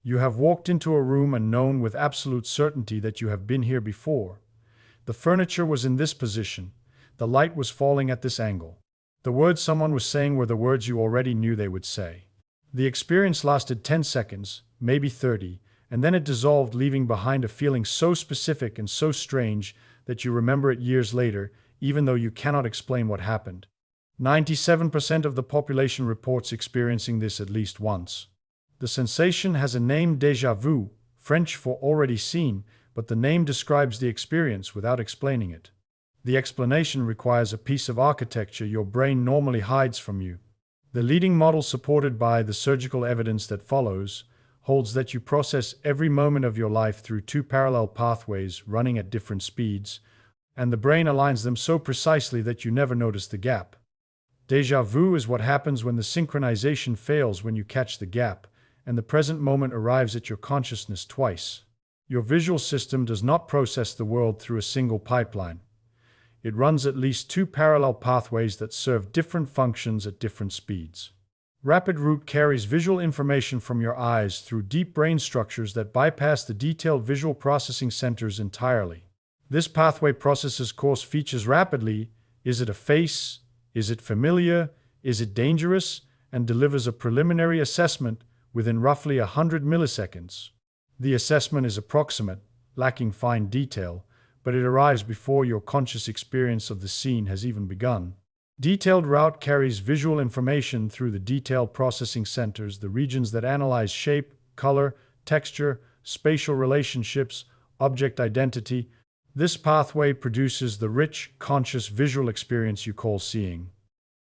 You have walked into a room and known with absolute certainty that you have been here before. The furniture was in this position. The light was falling at this angle. The words someone was saying were the words you already knew they would say. The experience lasted 10 seconds, maybe 30, and then it dissolved, leaving behind a feeling so specific and so strange that you remember it years later, even though you cannot explain what happened. 97% of the population reports experiencing this at least once. The sensation has a name, déjà vu, French for already seen, but the name describes the experience without explaining it. The explanation requires a piece of architecture your brain normally hides from you. The leading model, supported by the surgical evidence that follows, holds that you process every moment of your life through two parallel pathways running at different speeds, and the brain aligns them so precisely that you never notice the gap. Déjà vu is what happens when the synchronization fails, when you catch the gap, and the present moment arrives at your consciousness twice. Your visual system does not process the world through a single pipeline. It runs at least two parallel pathways that serve different functions at different speeds. Rapid route carries visual information from your eyes through deep brain structures that bypass the detailed visual processing centers entirely. This pathway processes coarse features rapidly. Is it a face? Is it familiar? Is it dangerous? And delivers a preliminary assessment within roughly 100 milliseconds. The assessment is approximate, lacking fine detail, but it arrives before your conscious experience of the scene has even begun. Detailed route carries visual information through the detailed processing centers, the regions that analyze shape, color, texture, spatial relationships, object identity. This pathway produces the rich, conscious visual experience you call seeing.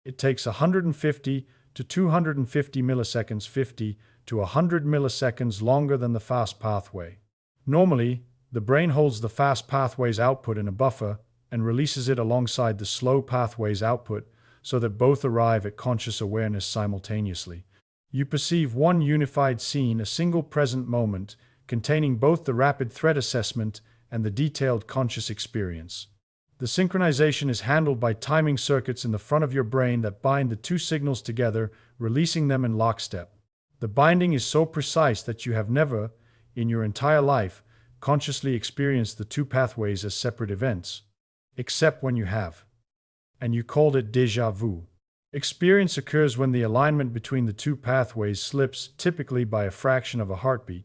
It takes 150 to 250 milliseconds, 50 to 100 milliseconds longer than the fast pathway. Normally, the brain holds the fast pathway's output in a buffer and releases it alongside the slow pathway's output so that both arrive at conscious awareness simultaneously. You perceive one unified scene, a single present moment, containing both the rapid threat assessment and the detailed conscious experience. The synchronization is handled by timing circuits in the front of your brain that bind the two signals together, releasing them in lockstep. The binding is so precise that you have never, in your entire life, consciously experienced the two pathways as separate events, except when you have. And you called it déjà vu. Experience occurs when the alignment between the two pathways slips, typically by a fraction of a heartbeat.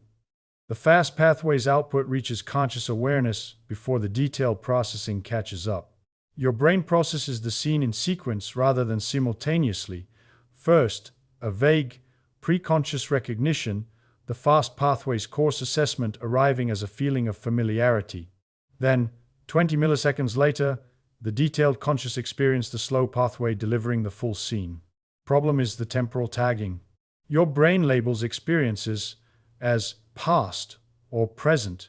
The fast pathway's output reaches conscious awareness before the detailed processing catches up. Your brain processes the scene in sequence rather than simultaneously. First, a vague, preconscious recognition, the fast pathway's coarse assessment arriving as a feeling of familiarity. Then, 20 milliseconds later, the detailed conscious experience, the slow pathway delivering the full scene. Problem is the temporal tagging. Your brain labels experiences as past or present,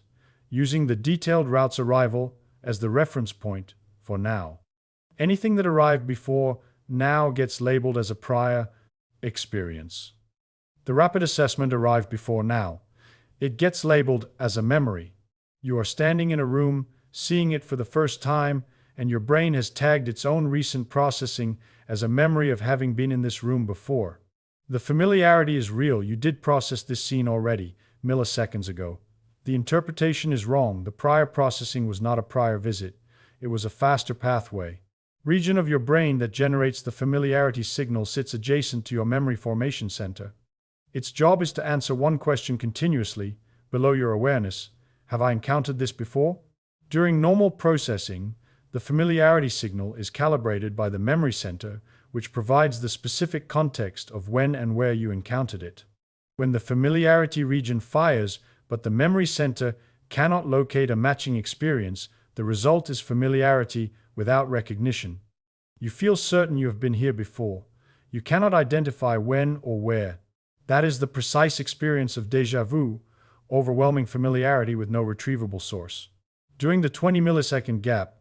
using the detailed route's arrival as the reference point for now. Anything that arrived before now gets labeled as a prior experience. The rapid assessment arrived before now. It gets labeled as a memory. You are standing in a room, seeing it for the first time, and your brain has tagged its own recent processing as a memory of having been in this room before. The familiarity is real. You did process this scene already, milliseconds ago. The interpretation is wrong. The prior processing was not a prior visit. It was a faster pathway. Region of your brain that generates the familiarity signal sits adjacent to your memory formation center. Its job is to answer one question continuously, below your awareness. Have I encountered this before? During normal processing, the familiarity signal is calibrated by the memory center, which provides the specific context of when and where you encountered it. When the familiarity region fires, but the memory center cannot locate a matching experience, the result is familiarity without recognition. You feel certain you have been here before. You cannot identify when or where. That is the precise experience of déjà vu, overwhelming familiarity with no retrievable source. During the 20 millisecond gap,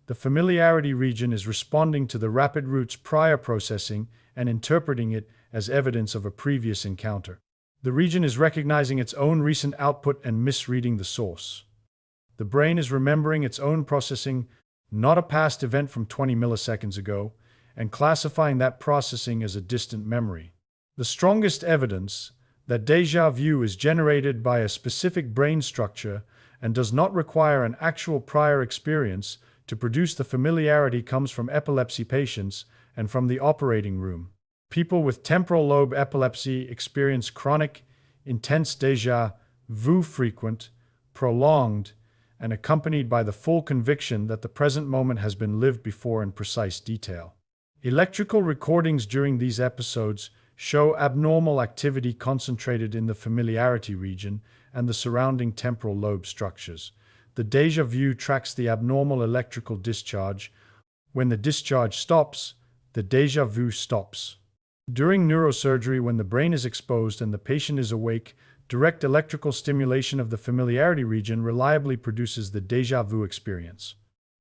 the familiarity region is responding to the rapid route's prior processing and interpreting it as evidence of a previous encounter. The region is recognizing its own recent output and misreading the source. The brain is remembering its own processing, not a past event from 20 milliseconds ago, and classifying that processing as a distant memory. The strongest evidence That déjà vu is generated by a specific brain structure and does not require an actual prior experience to produce. The familiarity comes from epilepsy patients and from the operating room. People with temporal lobe epilepsy experience chronic, intense déjà vu, frequent, prolonged, and accompanied by the full conviction that the present moment has been lived before in precise detail. Electrical recordings during these episodes show abnormal activity concentrated in the familiarity region and the surrounding temporal lobe structures. The déjà vu tracks the abnormal electrical discharge. When the discharge stops, the déjà vu stops. During neurosurgery, when the brain is exposed and the patient is awake, direct electrical stimulation of the familiarity region reliably produces the déjà vu experience.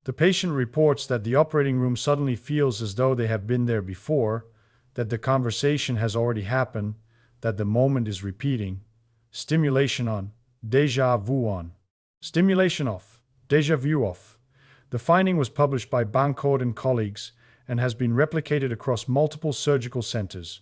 The patient reports that the operating room suddenly feels as though they have been there before, that the conversation has already happened, that the moment is repeating. Stimulation on, déjà vu on. Stimulation off, déjà vu off. The finding was published by Bancourt and colleagues and has been replicated across multiple surgical centers.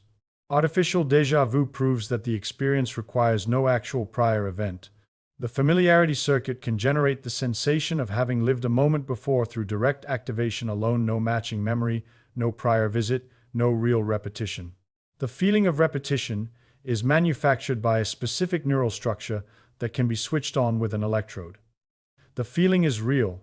Artificial déjà vu proves that the experience requires no actual prior event. The familiarity circuit can generate the sensation of having lived a moment before through direct activation alone, no matching memory, no prior visit, no real repetition. The feeling of repetition is manufactured by a specific neural structure that can be switched on with an electrode. The feeling is real,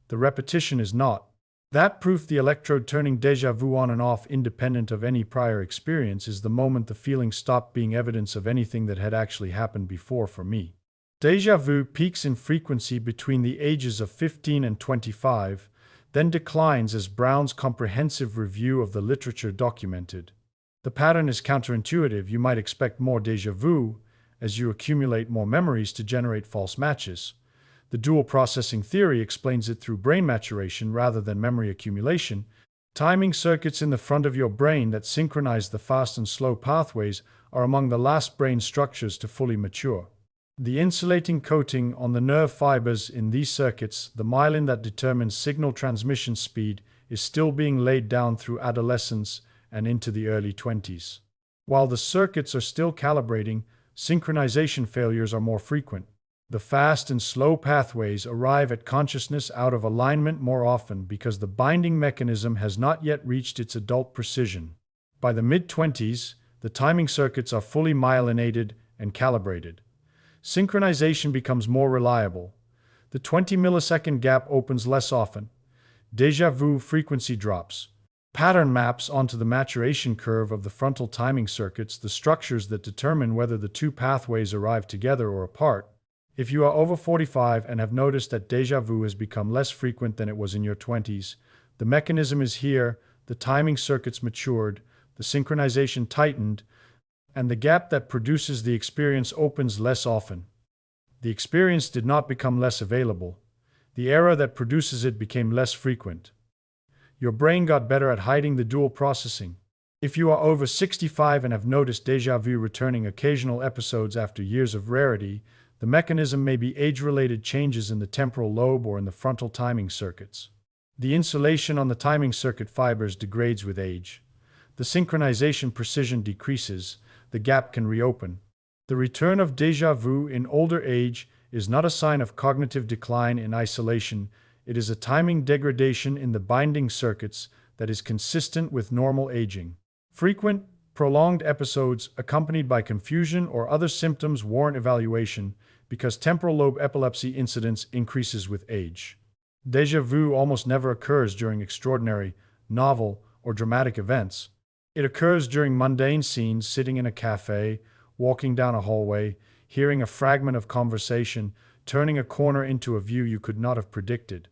the repetition is not. That proof, the electrode turning déjà vu on and off independent of any prior experience, is the moment the feeling stopped being evidence of anything that had actually happened before for me. Déjà vu peaks in frequency between the ages of 15 and 25, then declines as Brown's comprehensive review of the literature documented. The pattern is counterintuitive. You might expect more déjà vu as you accumulate more memories to generate false matches. The dual processing theory explains it through brain maturation rather than memory accumulation. Timing circuits in the front of your brain that synchronize the fast and slow pathways are among the last brain structures to fully mature. The insulating coating on the nerve fibers in these circuits, the myelin that determines signal transmission speed, is still being laid down through adolescence and into the early 20s. While the circuits are still calibrating, synchronization failures are more frequent. The fast and slow pathways arrive at consciousness out of alignment more often because the binding mechanism has not yet reached its adult precision. By the mid-20s, the timing circuits are fully myelinated and calibrated. Synchronization becomes more reliable. The 20-millisecond gap opens less often. Déjà vu frequency drops. Pattern maps onto the maturation curve of the frontal timing circuits, the structures that determine whether the two pathways arrive together or apart. If you are over 45 and have noticed that déjà vu has become less frequent than it was in your 20s, the mechanism is here, the timing circuits matured, the synchronization tightened, and the gap that produces the experience opens less often. The experience did not become less available. The error that produces it became less frequent. Your brain got better at hiding the dual processing. If you are over 65 and have noticed déjà vu returning occasional episodes after years of rarity, the mechanism may be age-related changes in the temporal lobe or in the frontal timing circuits. The insulation on the timing circuit fibers degrades with age. The synchronization precision decreases. The gap can reopen. The return of déjà vu in older age is not a sign of cognitive decline in isolation. It is a timing degradation in the binding circuits that is consistent with normal aging. Frequent, prolonged episodes accompanied by confusion or other symptoms warrant evaluation because temporal lobe epilepsy incidence increases with age. Déjà vu almost never occurs during extraordinary, novel, or dramatic events. It occurs during mundane scenes, sitting in a cafe, walking down a hallway, hearing a fragment of conversation, turning a corner into a view you could not have predicted.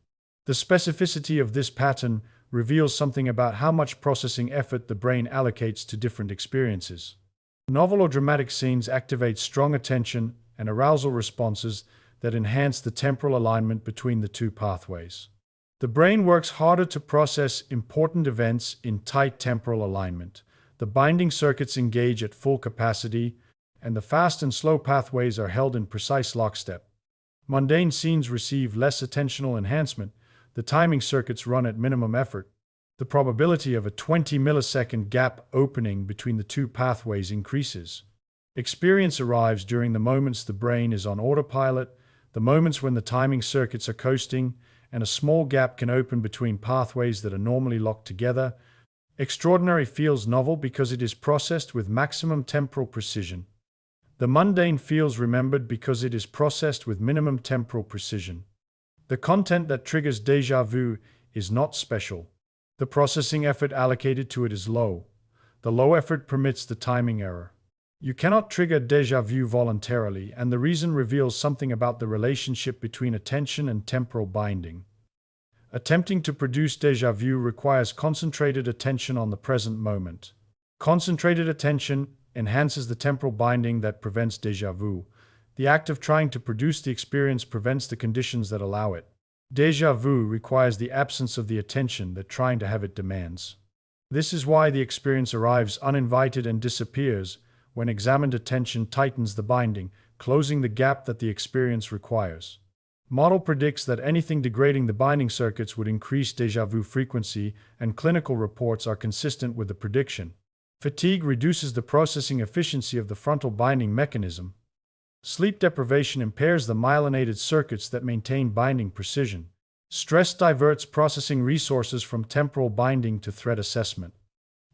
The specificity of this pattern reveals something about how much processing effort the brain allocates to different experiences. Novel or dramatic scenes activate strong attention and arousal responses that enhance the temporal alignment between the two pathways. The brain works harder to process important events in tight temporal alignment. The binding circuits engage at full capacity, and the fast and slow pathways are held in precise lockstep. Mundane scenes receive less attentional enhancement. The timing circuits run at minimum effort. The probability of a 20-millisecond gap opening between the two pathways increases. Experience arrives during the moments the brain is on autopilot, the moments when the timing circuits are coasting, and a small gap can open between pathways that are normally locked together. Extraordinary feels novel because it is processed with maximum temporal precision. The mundane feels remembered because it is processed with minimum temporal precision. The content that triggers déjà vu is not special. The processing effort allocated to it is low. The low effort permits the timing error. You cannot trigger déjà vu voluntarily, and the reason reveals something about the relationship between attention and temporal binding. Attempting to produce déjà vu requires concentrated attention on the present moment. Concentrated attention enhances the temporal binding that prevents déjà vu. The act of trying to produce the experience prevents the conditions that allow it. Déjà vu requires the absence of the attention that trying to have it demands. This is why the experience arrives uninvited and disappears when examined attention tightens the binding, closing the gap that the experience requires. Model predicts that anything degrading the binding circuits would increase déjà vu frequency, and clinical reports are consistent with the prediction. Fatigue reduces the processing efficiency of the frontal binding mechanism. Sleep deprivation impairs the myelinated circuits that maintain binding precision. Stress diverts processing resources from temporal binding to threat assessment.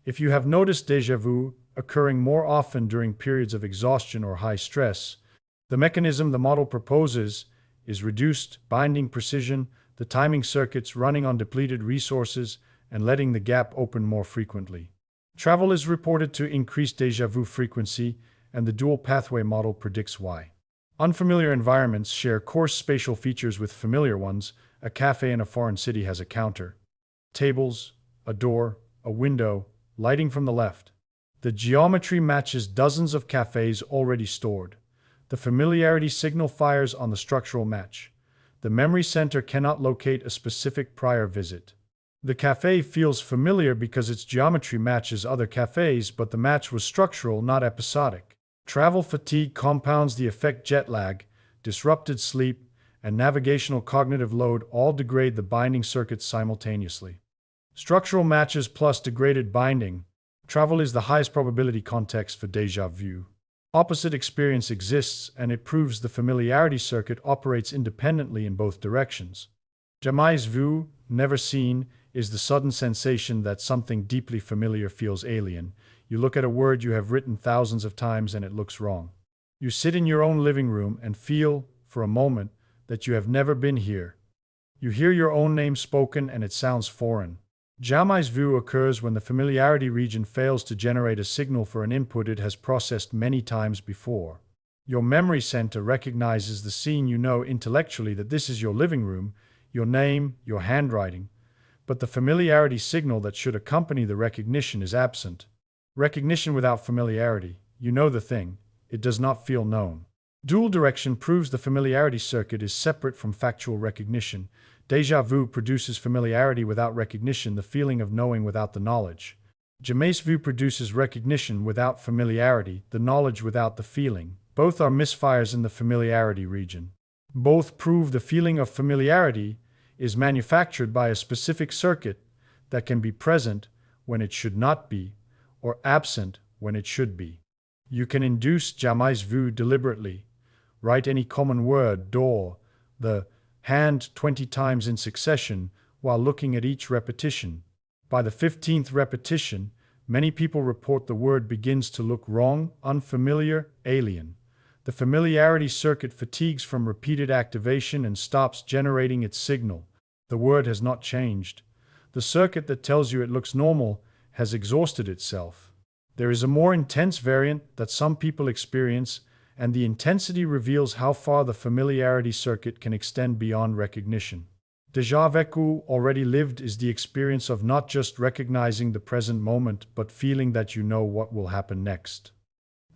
If you have noticed déjà vu occurring more often during periods of exhaustion or high stress, the mechanism the model proposes is reduced binding precision, the timing circuits running on depleted resources, and letting the gap open more frequently. Travel is reported to increase déjà vu frequency, and the dual pathway model predicts why. Unfamiliar environments share coarse spatial features with familiar ones. A cafe in a foreign city has a counter, tables, a door, a window, lighting from the left. The geometry matches dozens of cafes already stored. The familiarity signal fires on the structural match. The memory center cannot locate a specific prior visit. The cafe feels familiar because its geometry matches other cafes, but the match was structural, not episodic. Travel fatigue compounds the effect. Jet lag, disrupted sleep, and navigational cognitive load all degrade the binding circuits simultaneously. Structural matches plus degraded binding. Travel is the highest probability context for déjà vu. Opposite experience exists, and it proves the familiarity circuit operates independently in both directions. Jamais vu, never seen, is the sudden sensation that something deeply familiar feels alien. You look at a word you have written thousands of times and it looks wrong. You sit in your own living room and feel, for a moment, that you have never been here. You hear your own name spoken and it sounds foreign. Jamais vu occurs when the familiarity region fails to generate a signal for an input it has processed many times before. Your memory center recognizes the scene. You know intellectually that this is your living room, your name, your handwriting, but the familiarity signal that should accompany the recognition is absent. Recognition without familiarity. You know the thing. It does not feel known. Dual direction proves the familiarity circuit is separate from factual recognition. Déjà vu produces familiarity without recognition, the feeling of knowing without the knowledge. Jamais vu produces recognition without familiarity, the knowledge without the feeling. Both are misfires in the familiarity region. Both prove the feeling of familiarity is manufactured by a specific circuit that can be present when it should not be, or absent when it should be. You can induce jamais vu deliberately. Write any common word, door, the hand 20 times in succession while looking at each repetition. By the 15th repetition, many people report the word begins to look wrong, unfamiliar, alien. The familiarity circuit fatigues from repeated activation and stops generating its signal. The word has not changed. The circuit that tells you it looks normal has exhausted itself. There is a more intense variant that some people experience, and the intensity reveals how far the familiarity circuit can extend beyond recognition. Déjà vécu, already lived, is the experience of not just recognizing the present moment, but feeling that you know what will happen next.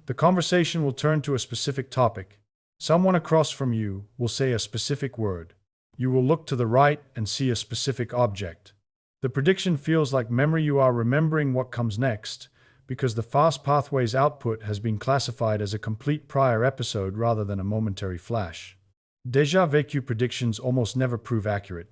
The conversation will turn to a specific topic. Someone across from you will say a specific word. You will look to the right and see a specific object. The prediction feels like memory. You are remembering what comes next, because the fast pathway's output has been classified as a complete prior episode rather than a momentary flash. Déjà vécu predictions almost never prove accurate.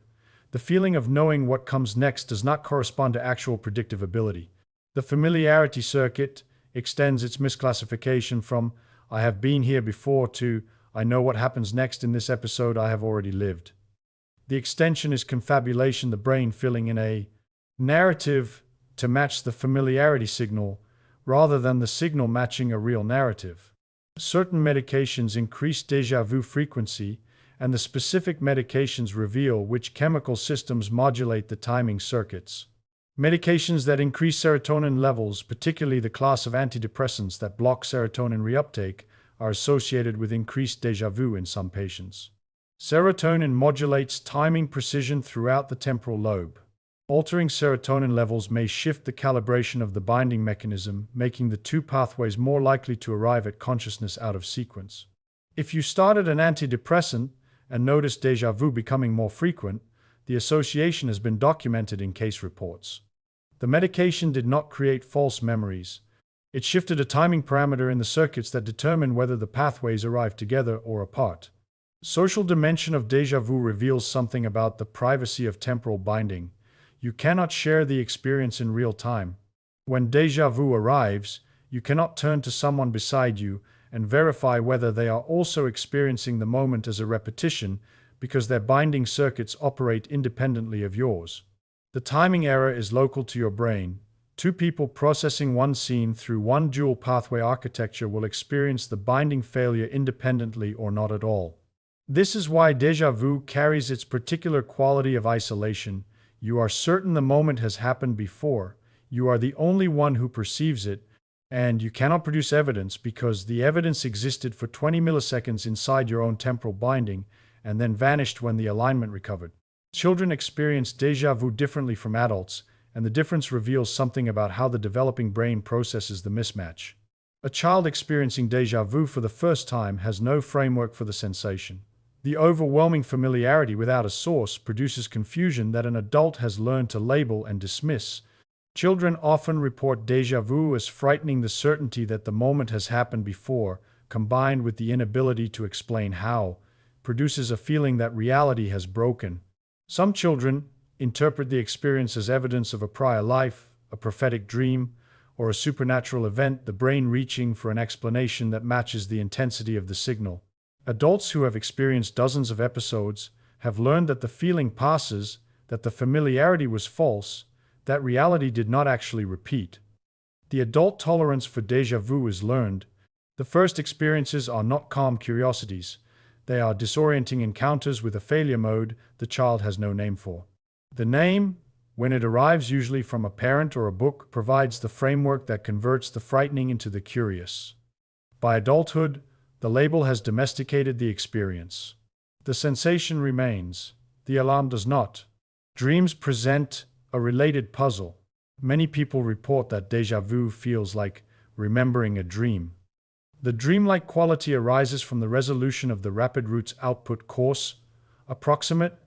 The feeling of knowing what comes next does not correspond to actual predictive ability. The familiarity circuit extends its misclassification from I have been here before, to I know what happens next in this episode I have already lived. The extension is confabulation, the brain filling in a narrative to match the familiarity signal rather than the signal matching a real narrative. Certain medications increase déjà vu frequency, and the specific medications reveal which chemical systems modulate the timing circuits. Medications that increase serotonin levels, particularly the class of antidepressants that block serotonin reuptake, are associated with increased déjà vu in some patients. Serotonin modulates timing precision throughout the temporal lobe. Altering serotonin levels may shift the calibration of the binding mechanism, making the two pathways more likely to arrive at consciousness out of sequence. If you started an antidepressant and noticed déjà vu becoming more frequent, the association has been documented in case reports. The medication did not create false memories. It shifted a timing parameter in the circuits that determine whether the pathways arrive together or apart. Social dimension of déjà vu reveals something about the privacy of temporal binding. You cannot share the experience in real time. When déjà vu arrives, you cannot turn to someone beside you and verify whether they are also experiencing the moment as a repetition, because their binding circuits operate independently of yours. The timing error is local to your brain. Two people processing one scene through one dual pathway architecture will experience the binding failure independently or not at all. This is why déjà vu carries its particular quality of isolation. You are certain the moment has happened before, you are the only one who perceives it, and you cannot produce evidence because the evidence existed for 20 milliseconds inside your own temporal binding and then vanished when the alignment recovered. Children experience déjà vu differently from adults, and the difference reveals something about how the developing brain processes the mismatch. A child experiencing déjà vu for the first time has no framework for the sensation. The overwhelming familiarity without a source produces confusion that an adult has learned to label and dismiss. Children often report déjà vu as frightening. The certainty that the moment has happened before, combined with the inability to explain how, produces a feeling that reality has broken. Some children interpret the experience as evidence of a prior life, a prophetic dream, or a supernatural event, the brain reaching for an explanation that matches the intensity of the signal. Adults who have experienced dozens of episodes have learned that the feeling passes, that the familiarity was false, that reality did not actually repeat. The adult tolerance for déjà vu is learned. The first experiences are not calm curiosities. They are disorienting encounters with a failure mode the child has no name for. The name, when it arrives usually from a parent or a book, provides the framework that converts the frightening into the curious. By adulthood, the label has domesticated the experience. The sensation remains. The alarm does not. Dreams present a related puzzle. Many people report that déjà vu feels like remembering a dream. The dreamlike quality arises from the resolution of the rapid root's output coarse, approximate,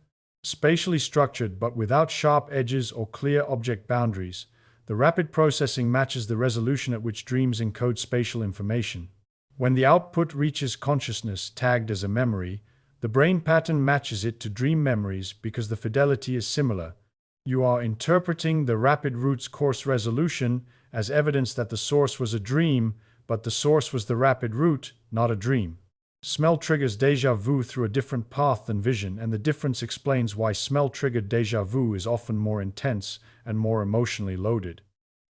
spatially structured but without sharp edges or clear object boundaries. The rapid processing matches the resolution at which dreams encode spatial information. When the output reaches consciousness, tagged as a memory, the brain pattern matches it to dream memories because the fidelity is similar. You are interpreting the rapid root's coarse resolution as evidence that the source was a dream, but the source was the rapid root, not a dream. Smell triggers déjà vu through a different path than vision, and the difference explains why smell-triggered déjà vu is often more intense and more emotionally loaded.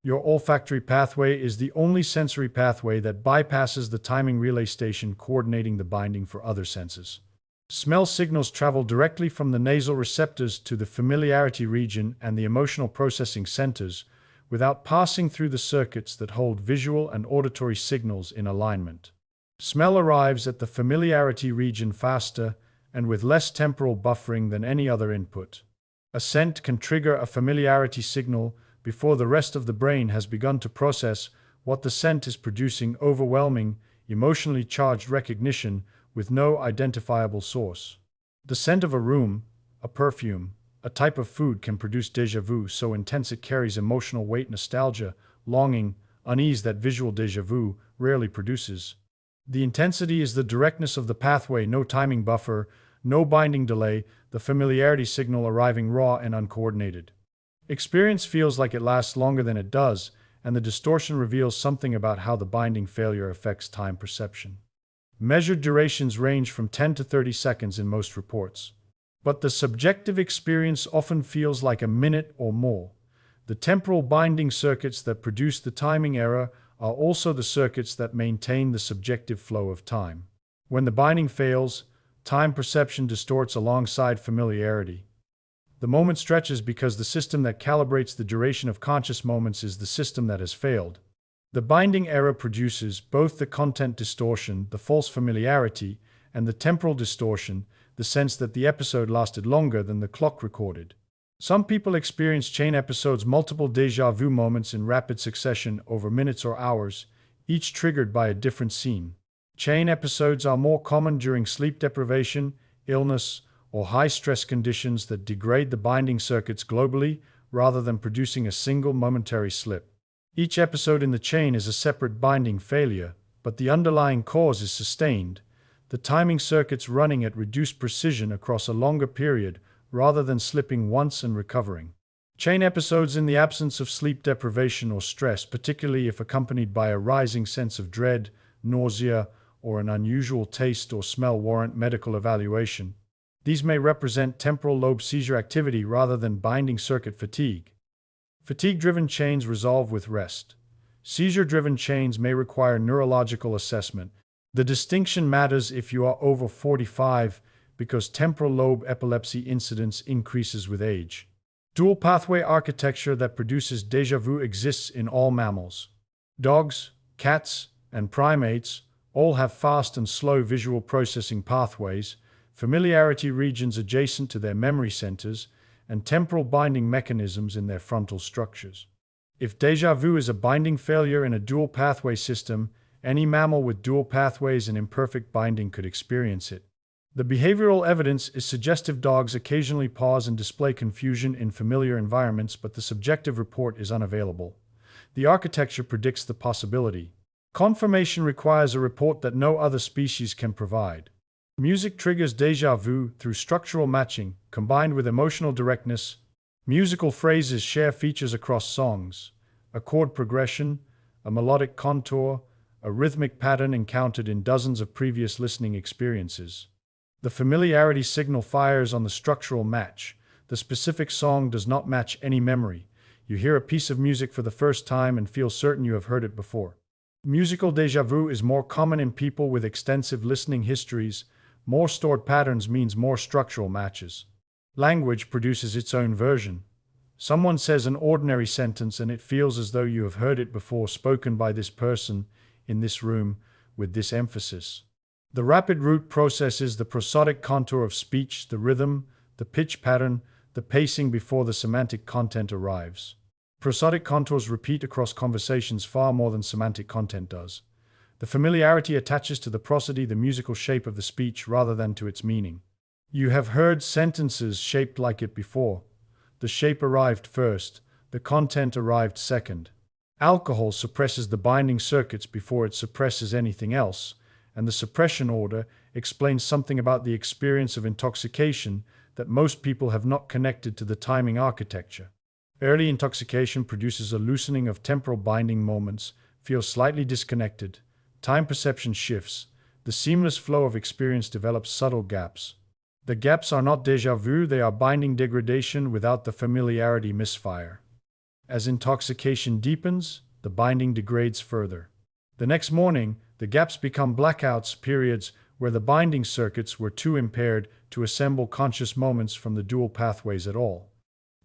Your olfactory pathway is the only sensory pathway that bypasses the timing relay station coordinating the binding for other senses. Smell signals travel directly from the nasal receptors to the familiarity region and the emotional processing centers, without passing through the circuits that hold visual and auditory signals in alignment. Smell arrives at the familiarity region faster and with less temporal buffering than any other input. A scent can trigger a familiarity signal before the rest of the brain has begun to process what the scent is producing. Overwhelming, emotionally charged recognition with no identifiable source. The scent of a room, a perfume, a type of food can produce déjà vu so intense it carries emotional weight, nostalgia, longing, unease that visual déjà vu rarely produces. The intensity is the directness of the pathway, no timing buffer, no binding delay, the familiarity signal arriving raw and uncoordinated. Experience feels like it lasts longer than it does, and the distortion reveals something about how the binding failure affects time perception. Measured durations range from 10 to 30 seconds in most reports. But the subjective experience often feels like a minute or more. The temporal binding circuits that produce the timing error are also the circuits that maintain the subjective flow of time. When the binding fails, time perception distorts alongside familiarity. The moment stretches because the system that calibrates the duration of conscious moments is the system that has failed. The binding error produces both the content distortion, the false familiarity, and the temporal distortion, the sense that the episode lasted longer than the clock recorded. Some people experience chain episodes, multiple déjà vu moments in rapid succession over minutes or hours, each triggered by a different scene. Chain episodes are more common during sleep deprivation, illness, or high-stress conditions that degrade the binding circuits globally rather than producing a single momentary slip. Each episode in the chain is a separate binding failure, but the underlying cause is sustained, the timing circuits running at reduced precision across a longer period rather than slipping once and recovering. Chain episodes in the absence of sleep deprivation or stress, particularly if accompanied by a rising sense of dread, nausea, or an unusual taste or smell, warrant medical evaluation. These may represent temporal lobe seizure activity rather than binding circuit fatigue. Fatigue-driven chains resolve with rest. Seizure-driven chains may require neurological assessment. The distinction matters if you are over 45 because temporal lobe epilepsy incidence increases with age. Dual pathway architecture that produces déjà vu exists in all mammals. Dogs, cats, and primates all have fast and slow visual processing pathways, familiarity regions adjacent to their memory centers, and temporal binding mechanisms in their frontal structures. If déjà vu is a binding failure in a dual pathway system, any mammal with dual pathways and imperfect binding could experience it. The behavioral evidence is suggestive. Dogs occasionally pause and display confusion in familiar environments, but the subjective report is unavailable. The architecture predicts the possibility. Confirmation requires a report that no other species can provide. Music triggers déjà vu through structural matching, combined with emotional directness. Musical phrases share features across songs: a chord progression, a melodic contour, a rhythmic pattern encountered in dozens of previous listening experiences. The familiarity signal fires on the structural match. The specific song does not match any memory. You hear a piece of music for the first time and feel certain you have heard it before. Musical déjà vu is more common in people with extensive listening histories. More stored patterns means more structural matches. Language produces its own version. Someone says an ordinary sentence and it feels as though you have heard it before, spoken by this person, in this room, with this emphasis. The rapid root processes the prosodic contour of speech, the rhythm, the pitch pattern, the pacing before the semantic content arrives. Prosodic contours repeat across conversations far more than semantic content does. The familiarity attaches to the prosody, the musical shape of the speech, rather than to its meaning. You have heard sentences shaped like it before. The shape arrived first, the content arrived second. Alcohol suppresses the binding circuits before it suppresses anything else, and the suppression order explains something about the experience of intoxication that most people have not connected to the timing architecture. Early intoxication produces a loosening of temporal binding moments, feels slightly disconnected. Time perception shifts. The seamless flow of experience develops subtle gaps. The gaps are not déjà vu, they are binding degradation without the familiarity misfire. As intoxication deepens, the binding degrades further. The next morning, the gaps become blackouts, periods where the binding circuits were too impaired to assemble conscious moments from the dual pathways at all.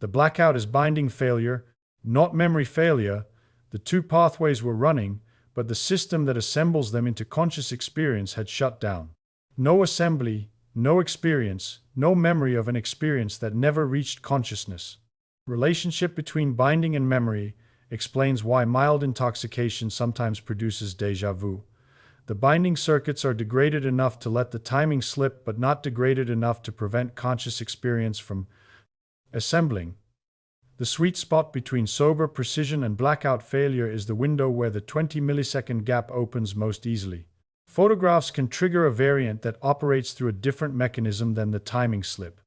The blackout is binding failure, not memory failure. The two pathways were running, but the system that assembles them into conscious experience had shut down. No assembly, no experience, no memory of an experience that never reached consciousness. Relationship between binding and memory explains why mild intoxication sometimes produces déjà vu. The binding circuits are degraded enough to let the timing slip, but not degraded enough to prevent conscious experience from assembling. The sweet spot between sober precision and blackout failure is the window where the 20-millisecond gap opens most easily. Photographs can trigger a variant that operates through a different mechanism than the timing slip.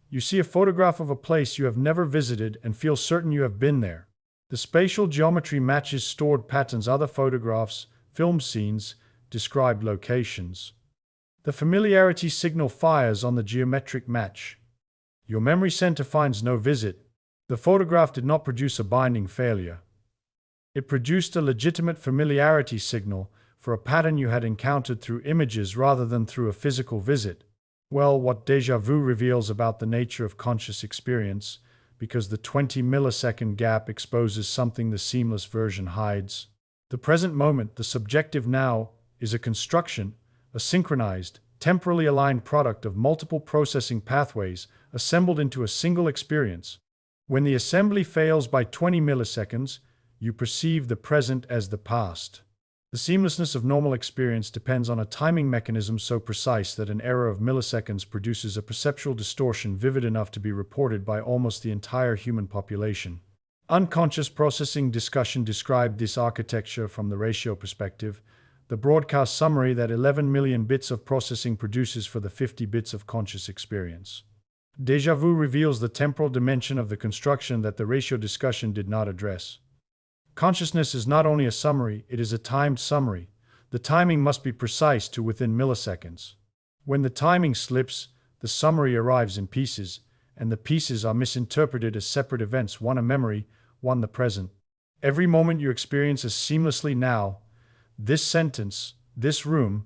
You see a photograph of a place you have never visited and feel certain you have been there. The spatial geometry matches stored patterns, other photographs, film scenes, described locations. The familiarity signal fires on the geometric match. Your memory center finds no visit. The photograph did not produce a binding failure. It produced a legitimate familiarity signal for a pattern you had encountered through images rather than through a physical visit. Well, what déjà vu reveals about the nature of conscious experience, because the 20-millisecond gap exposes something the seamless version hides. The present moment, the subjective now, is a construction, a synchronized, temporally aligned product of multiple processing pathways assembled into a single experience. When the assembly fails by 20 milliseconds, you perceive the present as the past. The seamlessness of normal experience depends on a timing mechanism so precise that an error of milliseconds produces a perceptual distortion vivid enough to be reported by almost the entire human population. Unconscious processing discussion described this architecture from the ratio perspective, the broadcast summary that 11 million bits of processing produces for the 50 bits of conscious experience. Déjà vu reveals the temporal dimension of the construction that the ratio discussion did not address. Consciousness is not only a summary, it is a timed summary. The timing must be precise to within milliseconds. When the timing slips, the summary arrives in pieces, and the pieces are misinterpreted as separate events, one a memory, one the present. Every moment you experience is seamlessly now. This sentence, this room,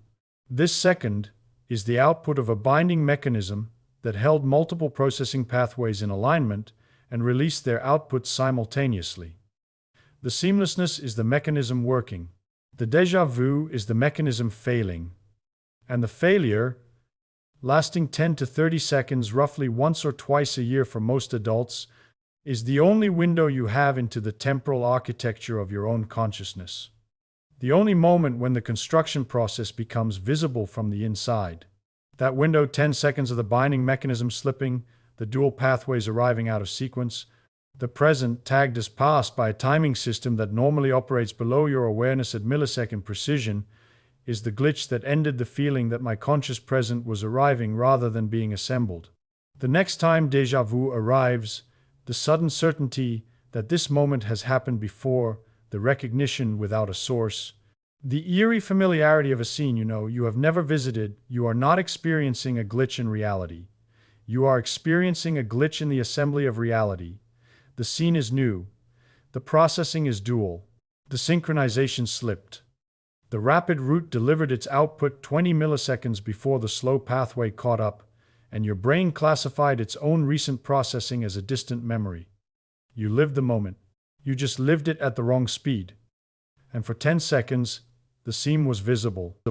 this second, is the output of a binding mechanism that held multiple processing pathways in alignment and released their outputs simultaneously. The seamlessness is the mechanism working. The déjà vu is the mechanism failing. And the failure, lasting 10 to 30 seconds roughly once or twice a year for most adults, is the only window you have into the temporal architecture of your own consciousness. The only moment when the construction process becomes visible from the inside. That window, 10 seconds of the binding mechanism slipping, the dual pathways arriving out of sequence, the present tagged as past by a timing system that normally operates below your awareness at millisecond precision, is the glitch that ended the feeling that my conscious present was arriving rather than being assembled. The next time déjà vu arrives, the sudden certainty that this moment has happened before, the recognition without a source, the eerie familiarity of a scene you have never visited. You are not experiencing a glitch in reality. You are experiencing a glitch in the assembly of reality. The scene is new. The processing is dual. The synchronization slipped. The rapid route delivered its output 20 milliseconds before the slow pathway caught up, and your brain classified its own recent processing as a distant memory. You lived the moment. You just lived it at the wrong speed. And for 10 seconds, the seam was visible.